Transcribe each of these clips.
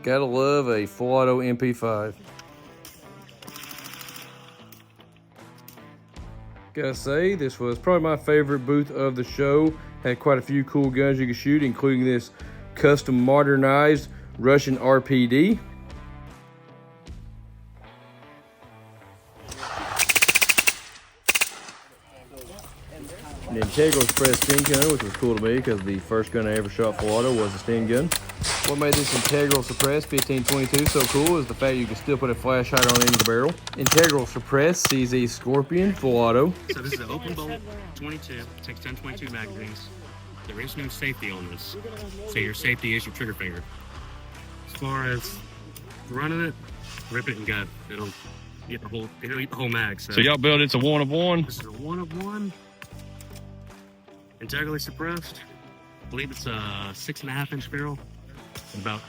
Gotta love a full auto MP5. Gotta say, this was probably my favorite booth of the show. Had quite a few cool guns you could shoot, including this custom modernized Russian RPD. An integral express Sting gun, which was cool to me because the first gun I ever shot full auto was a Sting gun. What made this integral suppress 1522 so cool is the fact you can still put a flashlight on the end of the barrel. Integral suppress CZ Scorpion full auto. So this is an open bolt 22, takes 10-22 magazines. There is no safety on this, so your safety is your trigger finger. As far as running it, rip it and gut. It'll eat the whole mag. So y'all build it's a 1 of 1. This is a 1 of 1. Integrally suppressed. I believe it's a 6.5-inch barrel. About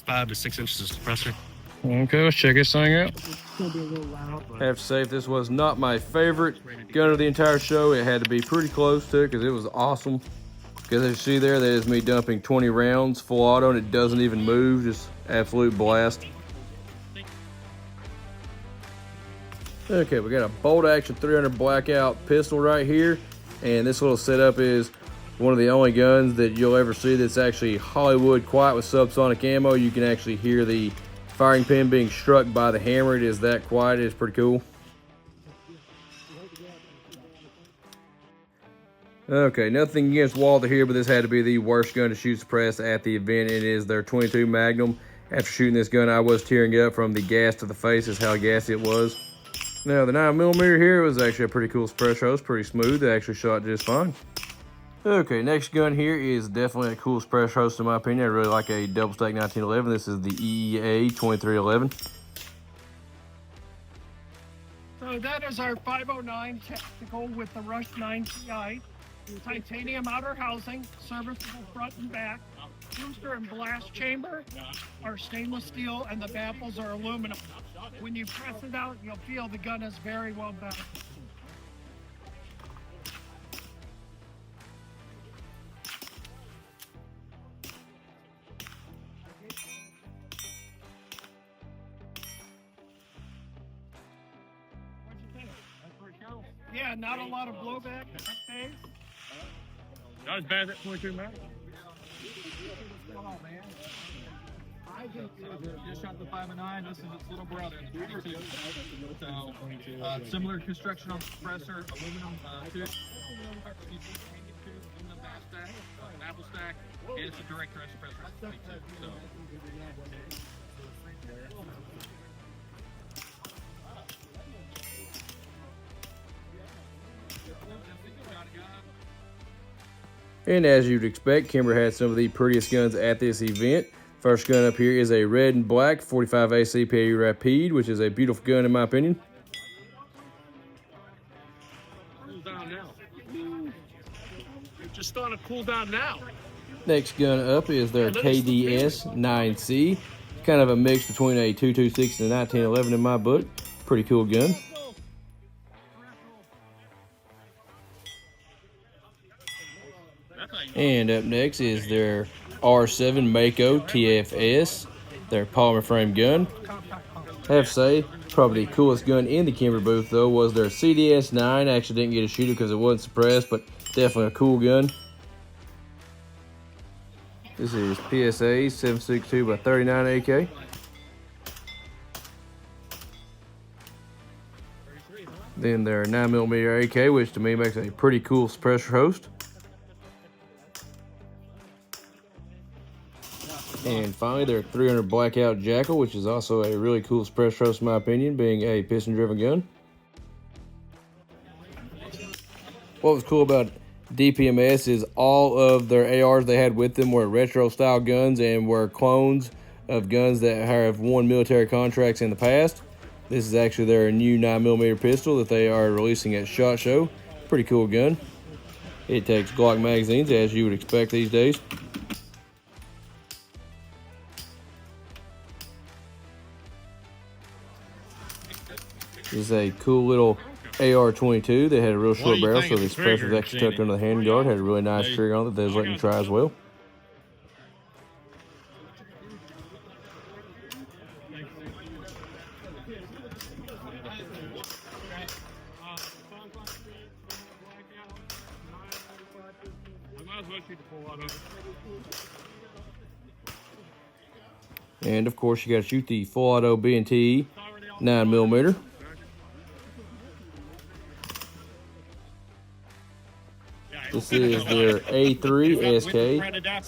5 to 6 inches of suppressor. Okay, let's check this thing out. It'll be a little loud, but I have to say, if this was not my favorite gun of the entire show, it had to be pretty close to it because it was awesome. Because as you see there, that is me dumping 20 rounds full auto and it doesn't even move, just absolute blast. Okay, we got a bolt action 300 blackout pistol right here, and this little setup is one of the only guns that you'll ever see that's actually Hollywood quiet with subsonic ammo. You can actually hear the firing pin being struck by the hammer. It is that quiet. It's pretty cool. Okay, nothing against Walter here, but this had to be the worst gun to shoot suppressed at the event. It is their 22 Magnum. After shooting this gun, I was tearing up from the gas to the face, is how gassy it was. Now, the 9mm here was actually a pretty cool suppressor hose, pretty smooth. It actually shot just fine. Okay, next gun here is definitely a cool suppressor host in my opinion. I really like a double stack 1911. This is the EEA 2311. So that is our 509 tactical with the Rush 9 TI. Titanium outer housing, serviceable front and back. Booster and blast chamber are stainless steel and the baffles are aluminum. When you press it out, you'll feel the gun is very well done. Yeah, not a lot of blowback. Not as bad as that 22 mag. I just shot the 509. This is its little brother, the 22. So, similar construction on the suppressor, aluminum tube, aluminum back stack, apple stack, and it's a direct current suppressor. So. And as you'd expect, Kimber had some of the prettiest guns at this event. First gun up here is a red and black 45 AC PAU Rapide, which is a beautiful gun in my opinion. cool down now. Just starting to cool down now. Next gun up is their KDS 9C. Kind of a mix between a 226 and a 1911 in my book. Pretty cool gun. And up next is their R7 Mako TFS, their polymer frame gun. I have to say, probably the coolest gun in the Kimber booth though was their CDS9. I actually didn't get to shoot it because it wasn't suppressed, but definitely a cool gun. This is PSA 762 by 39 AK. Then their 9mm AK, which to me makes a pretty cool suppressor host. And finally, their 300 Blackout Jackal, which is also a really cool suppressor host in my opinion, being a piston-driven gun. What was cool about DPMS is all of their ARs they had with them were retro-style guns and were clones of guns that have won military contracts in the past. This is actually their new 9mm pistol that they are releasing at SHOT Show. Pretty cool gun. It takes Glock magazines, as you would expect these days. This is a cool little AR-22 that had a real short barrel, so the suppressor was actually tucked under the handguard. Had a really nice trigger on it that they was letting you try as well. Might as well shoot the full auto. And of course, you got to shoot the full auto B&T 9mm. This is their A3 SK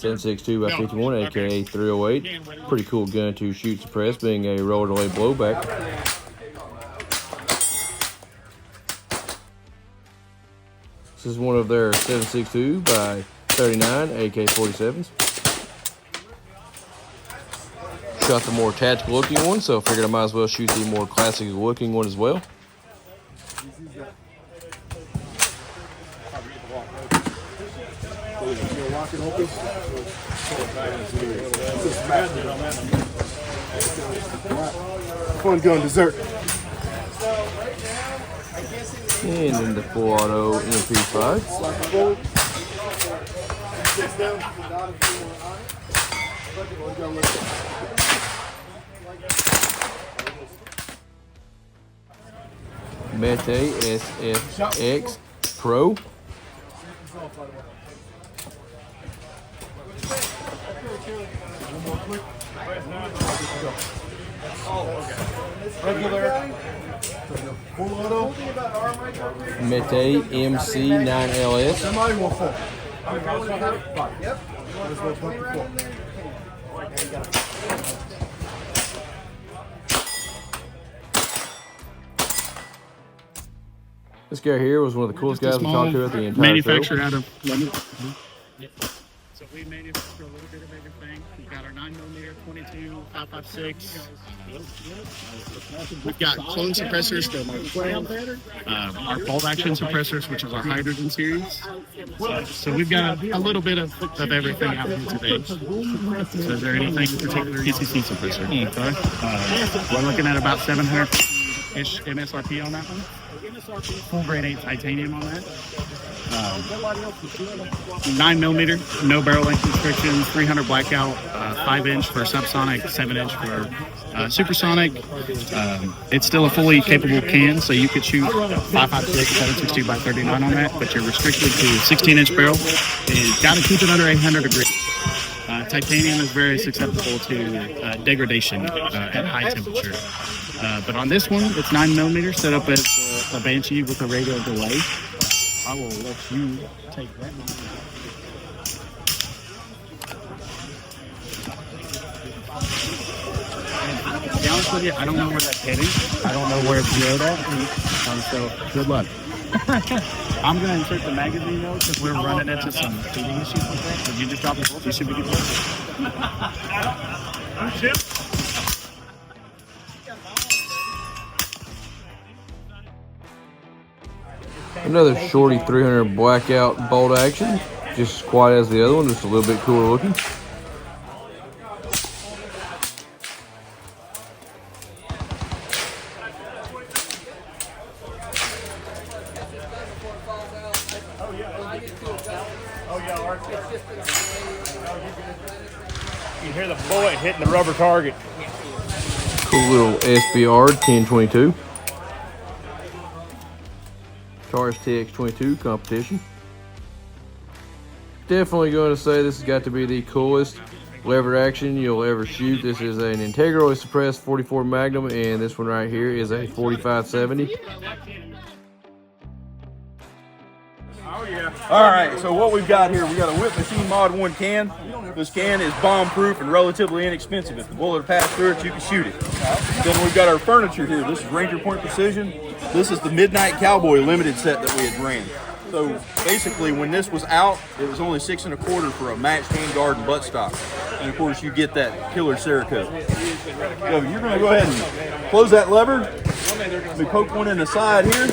7.62x51, aka 308. Pretty cool gun to shoot suppress, being a roller delay blowback. This is one of their 7.62 by 39 AK-47s. Shot the more tactical looking one, so I figured I might as well shoot the more classic looking one as well. FunNGun dessert. And then the full auto MP5. Mete SFX Pro. Full auto. Mete MC9LS. Somebody want full. Yep. This guy here was one of the coolest guys we talked to at the entire manufactured show. out of London. So we manufacture a little bit of everything. We've got our 9mm, 22, 5.56. We've got clone suppressors, our bolt action suppressors, which is our hydrogen series. So we've got a little bit of everything out here today. So is there anything in particular? PCC suppressor. Okay. We're looking at about 700-ish MSRP on that one. Full grade 8 titanium on that. 9mm, no barrel length restrictions, 300 blackout, 5-inch for subsonic, 7-inch for supersonic. It's still a fully capable can, so you could shoot 5.56, 7.62 by 39 on that, but you're restricted to 16-inch barrel. And you've got to keep it under 800 degrees. Titanium is very susceptible to degradation at high temperature. But on this one, it's 9mm, set up as a Banshee with a radio delay. I will let you take that one. To be honest with you, I don't know where that's heading. I don't know where it's zeroed at. So, good luck. I'm going to insert the magazine though, because we're running into some feeding issues with that. So you just drop it. You should be good. Another shorty 300 blackout bolt action, just as quiet as the other one, just a little bit cooler looking. You hear the bullet hitting the rubber target. Cool little SBR 1022. Taurus TX22 competition. Definitely going to say this has got to be the coolest lever action you'll ever shoot. This is an integrally suppressed 44 Magnum, and this one right here is a 4570. All right, so what we've got here, we got a Whip Machine Mod 1 can. This can is bomb-proof and relatively inexpensive. If the bullet passes through it, you can shoot it. Then we've got our furniture here. This is Ranger Point Precision. This is the Midnight Cowboy limited set that we had ran. So basically, when this was out, it was only $6 1/4 for a matched handguard and buttstock. And of course, you get that killer Cerakote. So you're going to go ahead and close that lever. We poke one in the side here.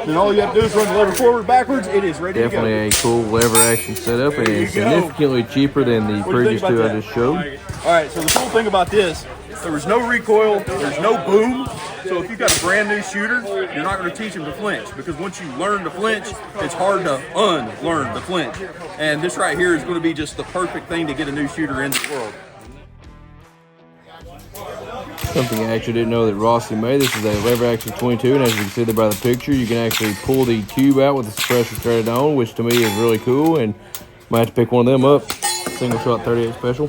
Then all you have to do is run the lever forward, backwards. It is ready Definitely to go. a cool lever action setup, and significantly cheaper than the previous two I just showed. All right, so the cool thing about this, there was no recoil, there's no boom. So if you've got a brand new shooter, you're not going to teach them to flinch, because once you learn to flinch, it's hard to unlearn the flinch. And this right here is going to be just the perfect thing to get a new shooter into the world. Something I actually didn't know that Rossi made. This is a lever action 22, and as you can see there by the picture, you can actually pull the tube out with the suppressor threaded on, which to me is really cool, and might have to pick one of them up. Single shot 38 special.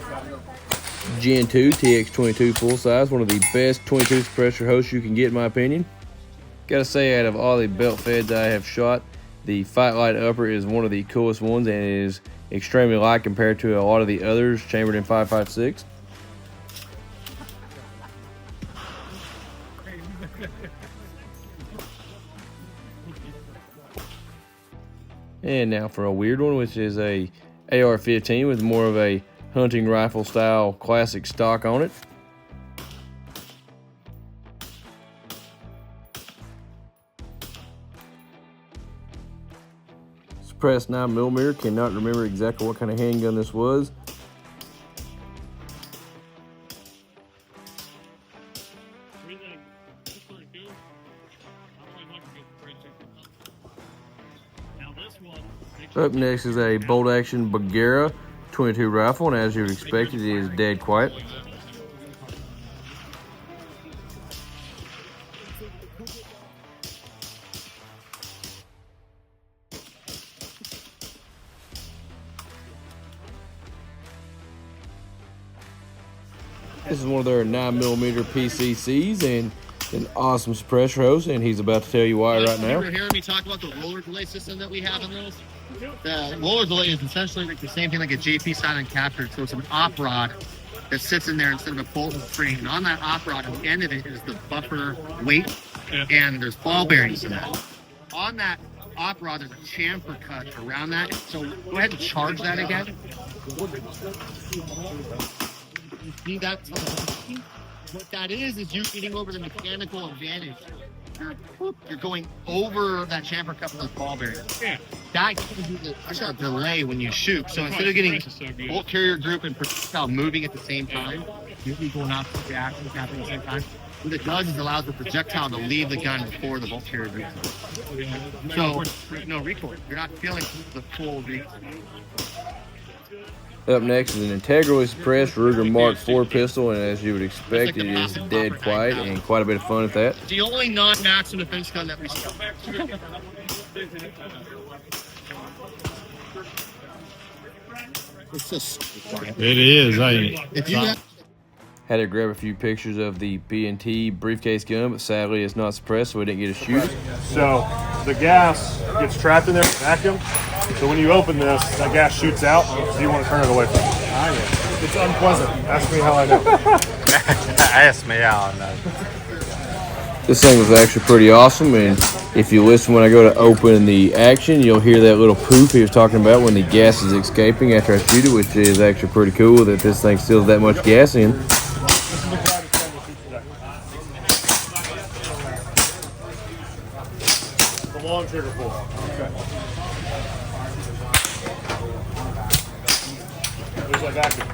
Gen 2 TX22 full size, one of the best 22 suppressor hosts you can get in my opinion. Gotta say, out of all the belt feds I have shot, the Fight Light Upper is one of the coolest ones and is extremely light compared to a lot of the others chambered in 5.56. And now for a weird one, which is a AR-15 with more of a hunting rifle style classic stock on it. Suppressed 9mm, cannot remember exactly what kind of handgun this was. Up next is a bolt action Bagheera 22 rifle, and as you would expect, it is dead quiet. This is one of their 9mm PCCs and an awesome suppressor host, and he's about to tell you why right now. You're hearing me talk about the roller delay system that we have in those. The roller delay is essentially like the same thing like a JP silent capture. So it's an op rod that sits in there instead of a bolt and spring. And on that op rod, at the end of it is the buffer weight, and there's ball bearings in that. On that op rod, there's a chamfer cut around that. So go ahead and charge that again. You see that? What that is you're getting over the mechanical advantage. You're going over that chamfer cup with those ball bearings. Yeah. That gives you the delay when you shoot. So instead of getting bolt carrier group and projectile moving at the same time, usually going off the reaction happening at the same time, what it does is allows the projectile to leave the gun before the bolt carrier group. So no recoil. You're not feeling the full recoil. Up next is an integrally suppressed Ruger Mark IV pistol, and as you would expect, it is dead quiet and quite a bit of fun at that. It's the only non-maximum defense gun that we sell. It's just It is, ain't it? if you have, Had to grab a few pictures of the B&T briefcase gun, but sadly it's not suppressed, so we didn't get to shoot. So the gas gets trapped in there with vacuum. So when you open this, that gas shoots out, so you want to turn it away from it. It's unpleasant. Ask me how I know. Ask me how I know. This thing was actually pretty awesome, and if you listen when I go to open the action, you'll hear that little poof he was talking about when the gas is escaping after I shoot it, which is actually pretty cool that this thing still has that much gas in. The long trigger pull. Okay. There's that vacuum.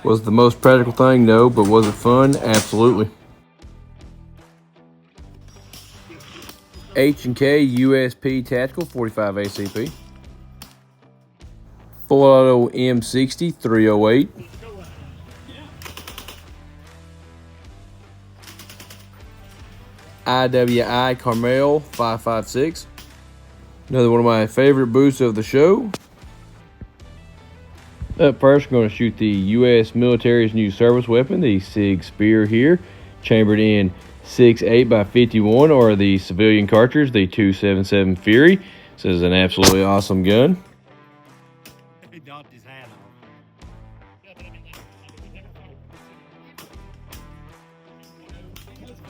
Was it the most practical thing? No, but was it fun? Absolutely. H&K USP Tactical 45 ACP. Full Auto M60 308. IWI Carmel 556. Another one of my favorite boots of the show. Up first, I'm going to shoot the U.S. military's new service weapon, the SIG Spear here, chambered in 6.8x51, or the civilian cartridge, the 277 Fury. This is an absolutely awesome gun. He doffed his hat off.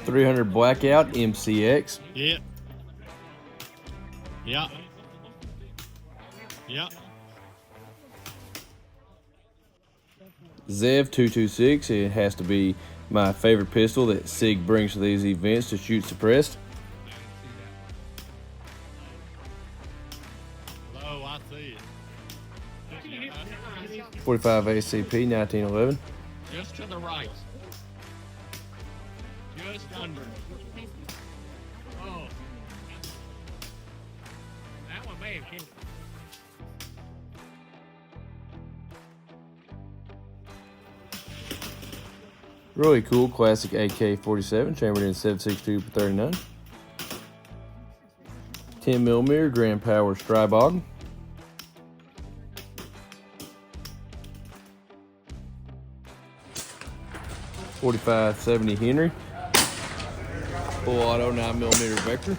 300 Blackout MCX. Yep. Yep. Yep. Zev 226. It has to be my favorite pistol that SIG brings to these events to shoot suppressed. Oh, I see it. 45 ACP 1911. just to the right. Just under. Oh. Really cool classic AK-47 chambered in 7.62 per 39. 10mm Grand Power Strybog. .45-70 Henry. Full auto 9mm Vector.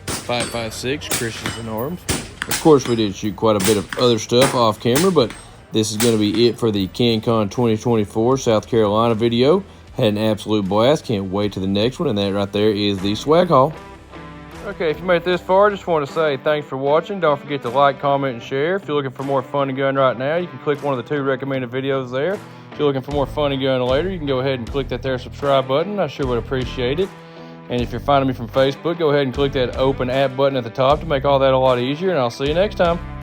.556 Christensen Arms. Of course, we did shoot quite a bit of other stuff off camera, but this is going to be it for the CanCon 2024 South Carolina video. Had an absolute blast. Can't wait to the next one, and that right there is the swag haul. Okay, if you made it this far, just want to say thanks for watching. Don't forget to like, comment, and share. If you're looking for more FunNGun right now, you can click one of the 2 recommended videos there. If you're looking for more FunNGun later, you can go ahead and click that there subscribe button. I sure would appreciate it. And if you're finding me from Facebook, go ahead and click that open app button at the top to make all that a lot easier, and I'll see you next time.